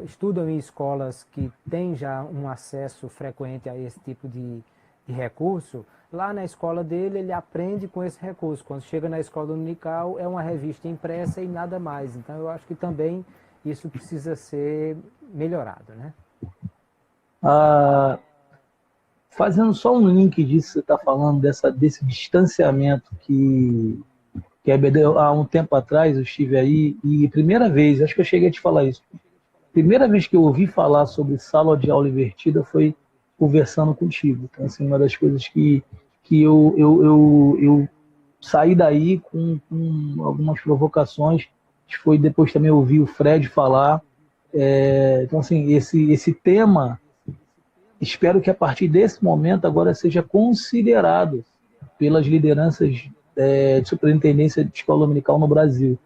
estudam em escolas que têm já um acesso frequente a esse tipo de recurso, lá na escola dele ele aprende com esse recurso. Quando chega na escola dominical é uma revista impressa e nada mais. Então eu acho que também isso precisa ser melhorado, né? Fazendo só um link disso que você está falando, desse distanciamento que há um tempo atrás eu estive aí, e primeira vez, acho que eu cheguei a te falar isso, primeira vez que eu ouvi falar sobre sala de aula invertida foi conversando contigo. Então, assim, uma das coisas que eu saí daí com algumas provocações, que foi depois também ouvir o Fred falar. Então, assim, esse tema, espero que a partir desse momento agora seja considerado pelas lideranças de superintendência de escola dominical no Brasil.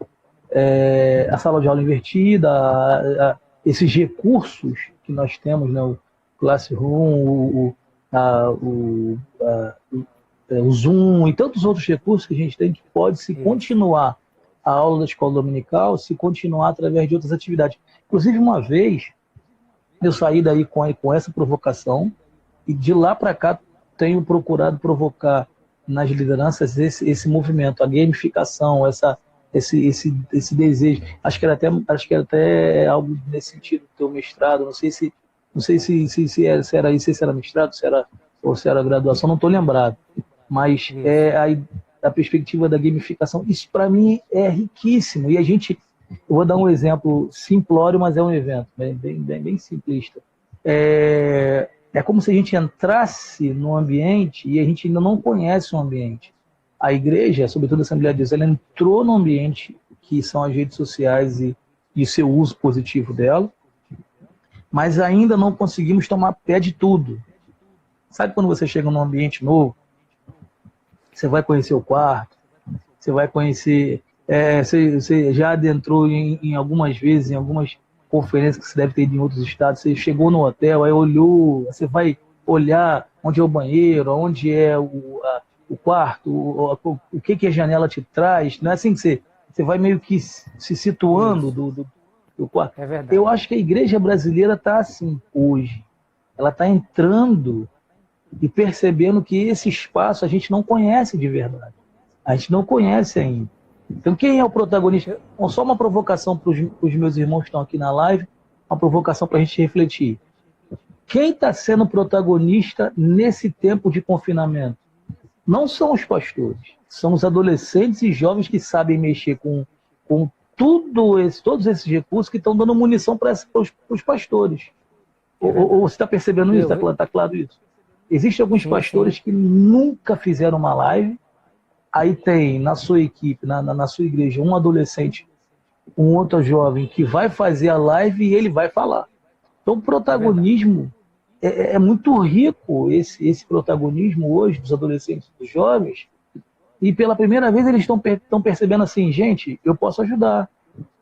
A sala de aula invertida, esses recursos que nós temos, né, o Classroom, o Zoom e tantos outros recursos que a gente tem que pode se continuar a aula da escola dominical, se continuar através de outras atividades. Inclusive, uma vez, eu saí daí com essa provocação e de lá para cá tenho procurado provocar nas lideranças esse movimento, a gamificação, esse desejo. Acho que era até algo nesse sentido do teu mestrado. Não sei se era isso, se era mestrado, ou se era graduação, não estou lembrado. Mas a perspectiva da gamificação, isso para mim é riquíssimo. E eu vou dar um exemplo simplório, mas é um evento bem simplista. É como se a gente entrasse no ambiente e a gente ainda não conhece o ambiente. A igreja, sobretudo a Assembleia de Deus, ela entrou no ambiente que são as redes sociais e o seu uso positivo dela, mas ainda não conseguimos tomar pé de tudo. Sabe quando você chega num ambiente novo, você vai conhecer o quarto, você vai conhecer... você já adentrou em algumas vezes, em algumas conferências que você deve ter ido em outros estados, você chegou no hotel, aí olhou, você vai olhar onde é o banheiro, onde é o quarto, o que a janela te traz. Não é assim que você vai meio que se situando do quarto. É verdade. Eu acho que a igreja brasileira está assim hoje. Ela está entrando e percebendo que esse espaço a gente não conhece de verdade. A gente não conhece ainda. Então, quem é o protagonista? Bom, só uma provocação para os meus irmãos que estão aqui na live, uma provocação para a gente refletir. Quem está sendo protagonista nesse tempo de confinamento? Não são os pastores, são os adolescentes e jovens que sabem mexer com todos esses recursos que estão dando munição para os pastores. Ou você está percebendo isso? Está claro isso? Existem alguns pastores que nunca fizeram uma live, aí tem na sua equipe, na sua igreja, um adolescente, um outro jovem que vai fazer a live e ele vai falar. Então, o É verdade. protagonismo é muito rico, esse protagonismo hoje dos adolescentes e dos jovens, e pela primeira vez eles estão percebendo assim, gente, eu posso ajudar,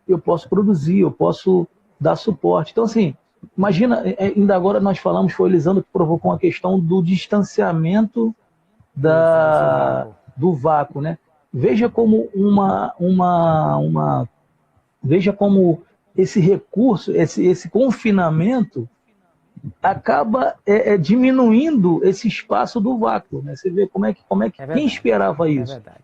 eu posso produzir, eu posso dar suporte. Então, assim, imagina, ainda agora nós falamos, foi o Elisandro que provocou uma questão do distanciamento Isso, desse vácuo. do vácuo, né? Veja como veja como esse recurso, esse confinamento acaba diminuindo esse espaço do vácuo, né? Você vê É quem verdade. esperava É isso? verdade.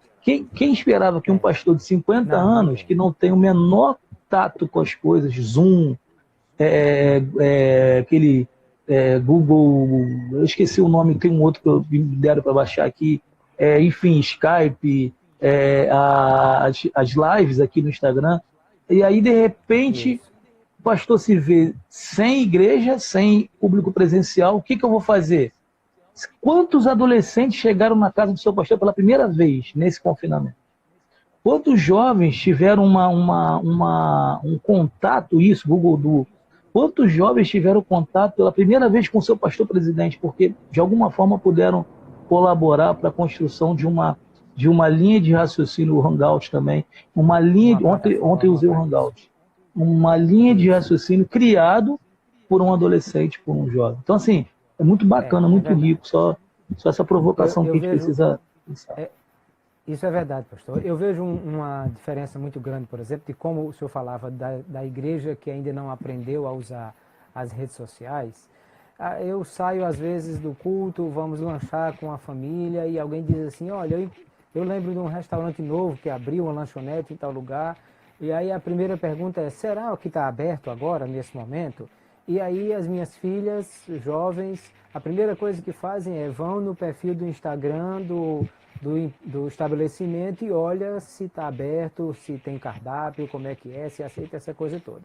Quem esperava que um É. pastor de 50 Não, anos, ninguém. que não tem o menor tato com as coisas, Zoom, aquele Google, eu esqueci o nome, tem um outro que me deram para baixar aqui, enfim, Skype, as lives aqui no Instagram, e aí de repente Isso. o pastor se vê sem igreja, sem público presencial, o que eu vou fazer? Quantos adolescentes chegaram na casa do seu pastor pela primeira vez nesse confinamento? Quantos jovens tiveram um contato, isso, Google Du? Quantos jovens tiveram contato pela primeira vez com o seu pastor presidente, porque de alguma forma puderam colaborar para a construção de uma linha de raciocínio, o Hangout também, uma linha, Uma ontem eu plataforma usei o para isso. Hangout, uma linha de Isso. raciocínio criado por um adolescente, por um jovem. Então, assim, é muito bacana, É muito rico, verdade. só essa provocação que Eu a gente vejo. precisa pensar. é, Isso é verdade, pastor. Eu vejo uma diferença muito grande, por exemplo, de como o senhor falava da igreja que ainda não aprendeu a usar as redes sociais. Eu saio, às vezes, do culto, vamos lanchar com a família e alguém diz assim, olha, eu lembro de um restaurante novo que abriu uma lanchonete em tal lugar. E aí a primeira pergunta é, será que está aberto agora, nesse momento? E aí as minhas filhas, jovens, a primeira coisa que fazem é vão no perfil do Instagram do estabelecimento e olha se está aberto, se tem cardápio, como é que é, se aceita essa coisa toda.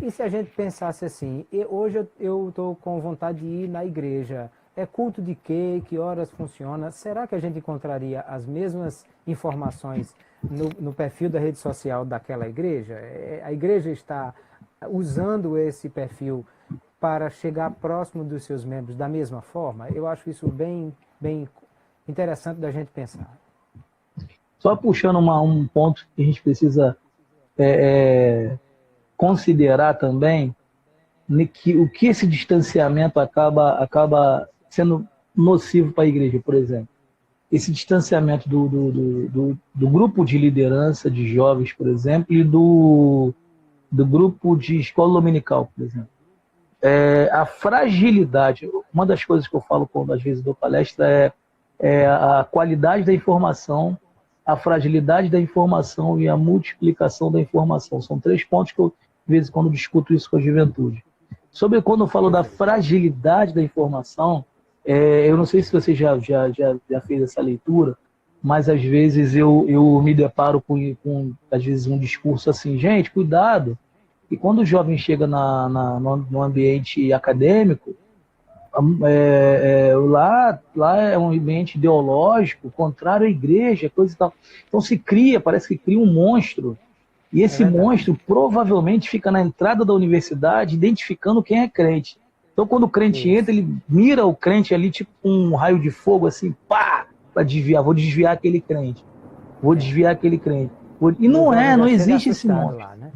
E se a gente pensasse assim, hoje eu estou com vontade de ir na igreja, é culto de quê? Que horas funciona? Será que a gente encontraria as mesmas informações no perfil da rede social daquela igreja? A igreja está usando esse perfil para chegar próximo dos seus membros da mesma forma? Eu acho isso bem interessante da gente pensar. Só puxando um ponto que a gente precisa considerar também, né, que o que esse distanciamento acaba sendo nocivo para a igreja, por exemplo. Esse distanciamento do grupo de liderança de jovens, por exemplo, e do grupo de escola dominical, por exemplo. A fragilidade, uma das coisas que eu falo quando às vezes dou palestra é a qualidade da informação, a fragilidade da informação e a multiplicação da informação. São três pontos que eu, de vez em quando, discuto isso com a juventude. Sobre quando eu falo da Perfeito. fragilidade da informação, eu não sei se você já fez essa leitura, mas às vezes eu me deparo às vezes, um discurso assim, gente, cuidado, e quando o jovem chega no ambiente acadêmico, lá é um ambiente ideológico, contrário à igreja, coisa e tal. Então parece que cria um monstro, e É esse verdade. monstro provavelmente fica na entrada da universidade identificando quem é crente. Então quando o crente entra, Isso. ele mira o crente ali tipo um raio de fogo assim, pá, para desviar, vou desviar aquele crente, vou É. desviar aquele crente. E E o jovem não já chega existe esse assustado monstro. lá, né?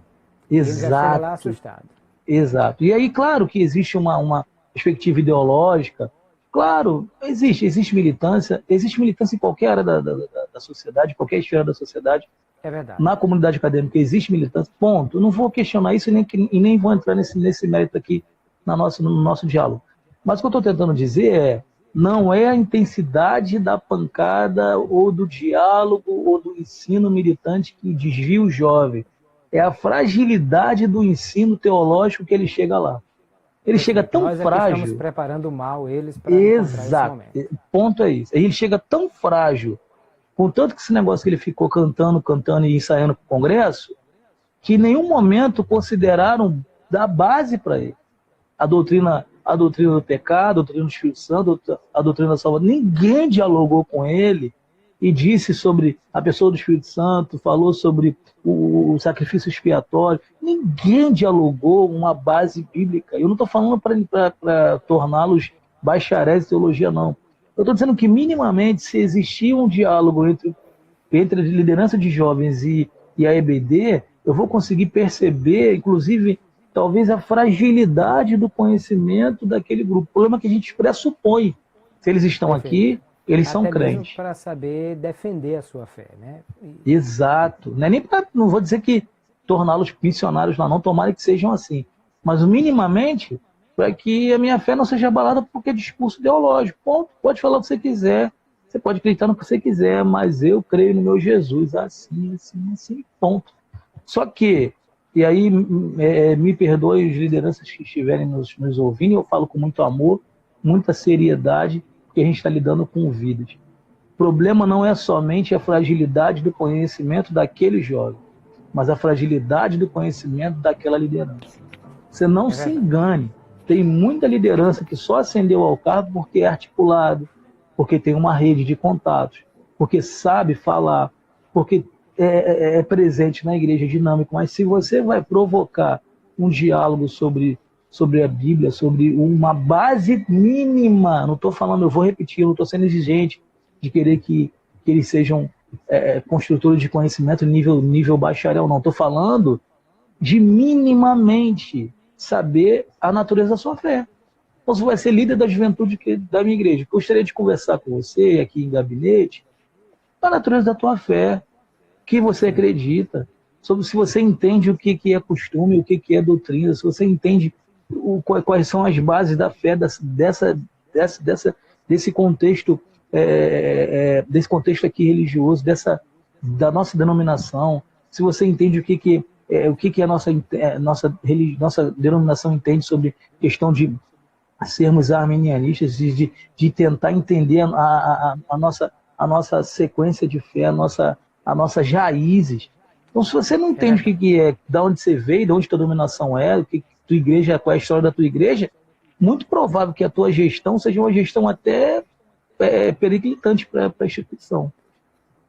Ele já chega lá Exato. assustado. Exato. E aí, claro que existe uma perspectiva ideológica. Claro, existe militância em qualquer área da sociedade, qualquer esfera da sociedade. É verdade. Na comunidade acadêmica existe militância, ponto. Eu não vou questionar isso e nem vou entrar nesse mérito aqui no nosso diálogo. Mas o que eu estou tentando dizer não é a intensidade da pancada ou do diálogo ou do ensino militante que desvia o jovem. É a fragilidade do ensino teológico que ele chega lá. Ele chega Perfeito. tão Nós é que estamos frágil. preparando mal eles para encontrar esse Exato. momento. O ponto é isso. Ele chega tão frágil, contanto que esse negócio que ele ficou cantando e ensaiando para o Congresso, que em nenhum momento consideraram dar base para ele. A doutrina do pecado, a doutrina do Espírito Santo, a doutrina da salvação. Ninguém dialogou com ele e disse sobre a pessoa do Espírito Santo, falou sobre o sacrifício expiatório. Ninguém dialogou uma base bíblica. Eu não estou falando para torná-los bacharéis de teologia, não. Eu estou dizendo que, minimamente, se existir um diálogo entre a liderança de jovens e a EBD, eu vou conseguir perceber, inclusive, talvez a fragilidade do conhecimento daquele grupo. O problema é que a gente pressupõe. Se eles estão aqui, eles são crentes. Até para saber defender a sua fé, né? Exato. Não é nem não vou dizer que torná-los missionários lá, não, tomara que sejam assim. Mas minimamente, para que a minha fé não seja abalada porque é discurso ideológico. Ponto. Pode falar o que você quiser, você pode acreditar no que você quiser, mas eu creio no meu Jesus, assim, assim, assim, ponto. Só que, e aí me perdoe os lideranças que estiverem nos ouvindo, eu falo com muito amor, muita seriedade, porque a gente está lidando com vidas. O problema não é somente a fragilidade do conhecimento daquele jovem, mas a fragilidade do conhecimento daquela liderança. Você não se engane, tem muita liderança que só ascendeu ao cargo porque é articulado, porque tem uma rede de contatos, porque sabe falar, porque é presente na igreja dinâmico. Mas se você vai provocar um diálogo sobre a Bíblia, sobre uma base mínima, não estou falando, eu vou repetir, não estou sendo exigente de querer que eles sejam construtores de conhecimento nível bacharel, não. Estou falando de minimamente saber a natureza da sua fé. Então, você vai ser líder da juventude da minha igreja. Gostaria de conversar com você aqui em gabinete a natureza da tua fé, o que você acredita, sobre se você entende o que é costume, o que é doutrina, se você entende quais são as bases da fé desse contexto aqui religioso, da nossa denominação, se você entende o que a nossa denominação entende sobre questão de sermos arminianistas, de tentar entender a nossa sequência de fé, as nossas raízes. Então, se você não entende o que é, de onde você veio, de onde tua dominação é, o que tua igreja, qual é a história da tua igreja, muito provável que a tua gestão seja uma gestão até periclitante para a instituição.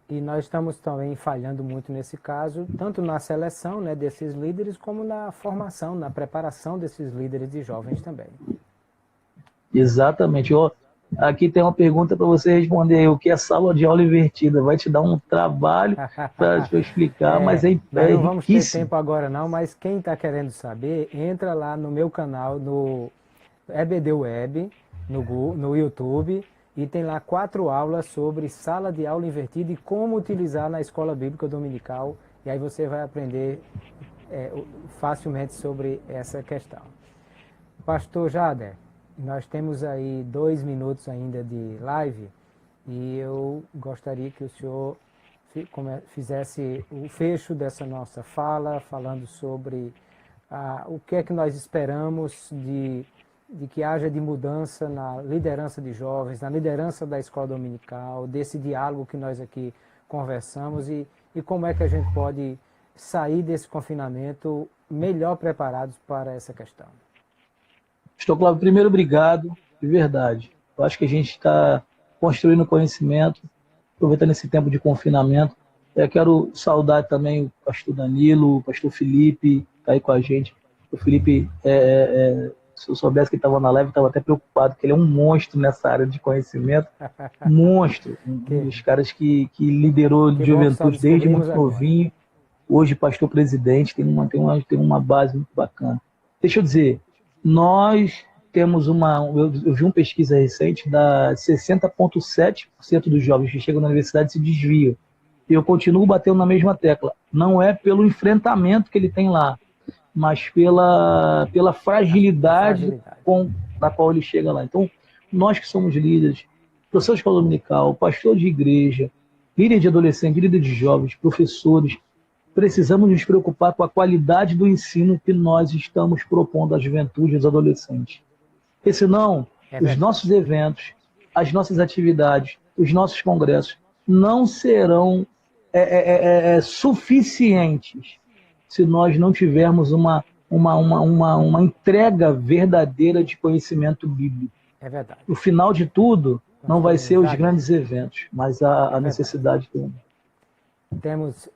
E nós estamos também falhando muito nesse caso, tanto na seleção, né, desses líderes, como na formação, na preparação desses líderes de jovens também. Exatamente. Aqui tem uma pergunta para você responder. O que é sala de aula invertida? Vai te dar um trabalho para eu explicar, mas não vamos ter tempo agora não, mas quem está querendo saber, entra lá no meu canal, no EBD Web, no YouTube, e tem lá 4 aulas sobre sala de aula invertida e como utilizar na escola bíblica dominical, e aí você vai aprender facilmente sobre essa questão. Pastor Jader, nós temos aí 2 minutos ainda de live e eu gostaria que o senhor fizesse o fecho dessa nossa fala, falando sobre o que é que nós esperamos de que haja de mudança na liderança de jovens, na liderança da escola dominical, desse diálogo que nós aqui conversamos e como é que a gente pode sair desse confinamento melhor preparados para essa questão. Cláudio, primeiro, obrigado, de verdade. Eu acho que a gente está construindo conhecimento, aproveitando esse tempo de confinamento. Eu quero saudar também o pastor Danilo, o pastor Felipe, que está aí com a gente. O Felipe, se eu soubesse que estava na live, estava até preocupado, porque ele é um monstro nessa área de conhecimento. Monstro. Um dos caras que liderou de juventude desde muito novinho. Hoje, pastor presidente, tem uma base muito bacana. Deixa eu dizer, nós temos eu vi uma pesquisa recente, 60,7% dos jovens que chegam na universidade se desviam. E eu continuo batendo na mesma tecla. Não é pelo enfrentamento que ele tem lá, mas pela fragilidade na qual ele chega lá. Então, nós que somos líderes, professor de escola dominical, pastor de igreja, líder de adolescente, líder de jovens, professores, precisamos nos preocupar com a qualidade do ensino que nós estamos propondo à juventude e aos adolescentes. Porque senão, os nossos eventos, as nossas atividades, os nossos congressos não serão suficientes se nós não tivermos uma entrega verdadeira de conhecimento bíblico. É verdade. No final de tudo, não vai ser os grandes eventos, mas a necessidade do... Temos,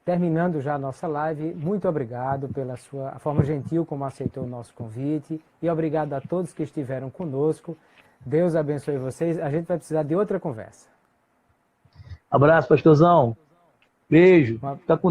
terminando já a nossa live, muito obrigado pela a forma gentil como aceitou o nosso convite e obrigado a todos que estiveram conosco. Deus abençoe vocês. A gente vai precisar de outra conversa. Abraço, pastorzão. Beijo. Fica com Deus.